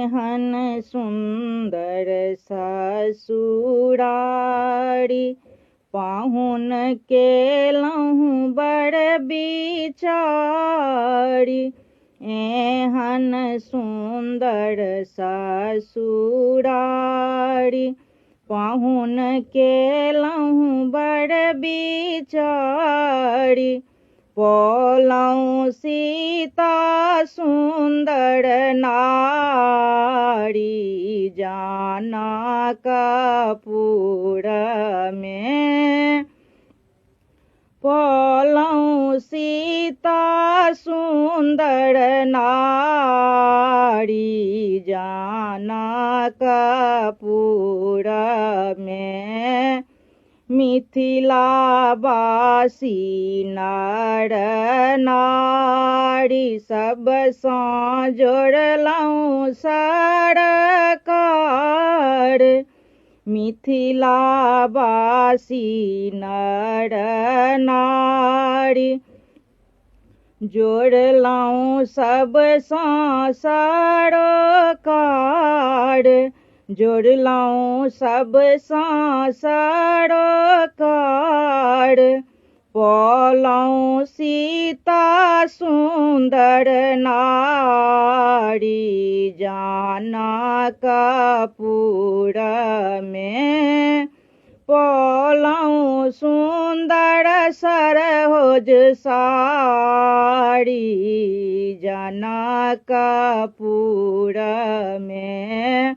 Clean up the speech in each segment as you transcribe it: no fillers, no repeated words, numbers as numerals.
एहन सुंदर ससुरारी पाहुन केलहुँ बड़ बिचारी। एहन सुंदर ससुरारी पाहुन केलहुँ बड़ बिचारी। पौलहुँ सीता सुंदर नारी जनकपुर में। पौलहुँ सीता सुंदर नारी जनकपुर में। मिथिलावासी नर नारी सबसँ जोड़लहुँ सरकार। मिथिलावासी नर नारी जोड़लहुँ सबसँ सरोकार। जोड़लहुँ सबसँ सरोकार। पौलहुँ सीता सुंदर नारी जनकपुर में। पौलहुँ सुंदर सरहोज सारी जनकपुर में।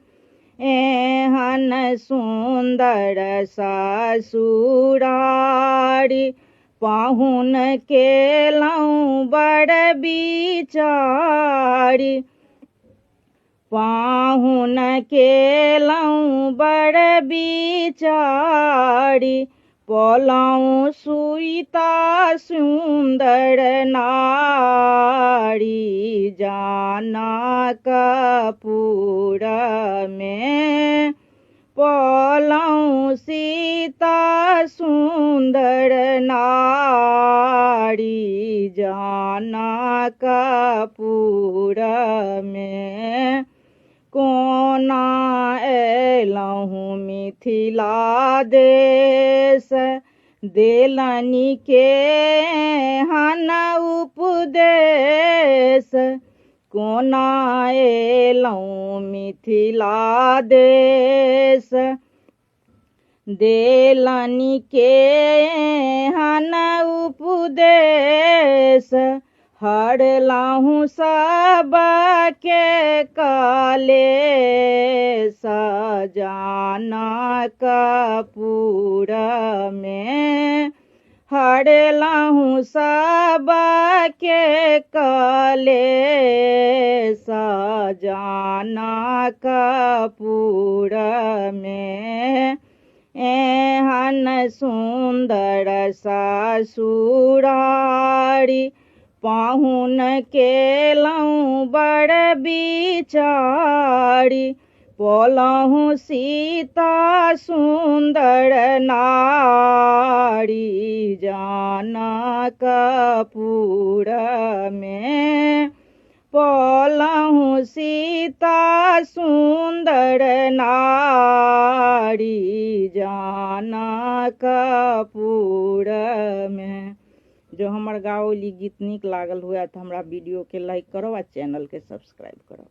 एहन सुंदर ससुरारी पाहुन केलहुँ बड़ बिचारी। पाहुन केलहुँ बड़ बिचारी। पौलहुँ सीता सुंदर नारी जनकपुर में। पौलहुँ सीता सुंदर नारी जनकपुर में। कोना अयलहुँ मिथिला देश देलनि केहन उपदेश। कोना अयलहुँ मिथिला देश देलनि केहन उपदेश। हरलहुँ सबके कलेश जनकपुर में। हरलहुँ सबके कलेश जनकपुर में। एहन सुंदर ससुरारी पाहुन केलहुँ बड़ बिचारी। पौलहुँ सीता सुंदर नारी जनकपुर में। पौलहुँ सीता सुंदर नारी जनकपुर में। जो हमर गाओली गीत नीक लागल हुए तो हमरा वीडियो के लाइक करो आ चैनल के सब्सक्राइब करो।